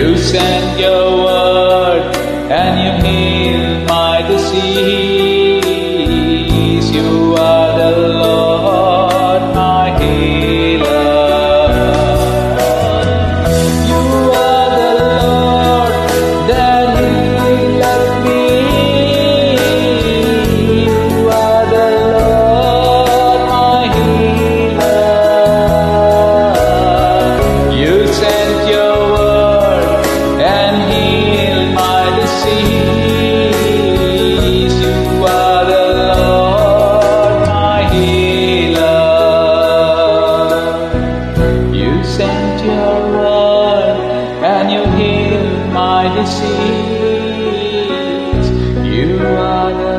You sent your word and you healed my disease. You are the Lord, my healer. You are the Lord that healeth me. You are the Lord, my healer. You sent your word and healed my disease. You are the Lord, my healer. You sent your word and you healed my disease. You are the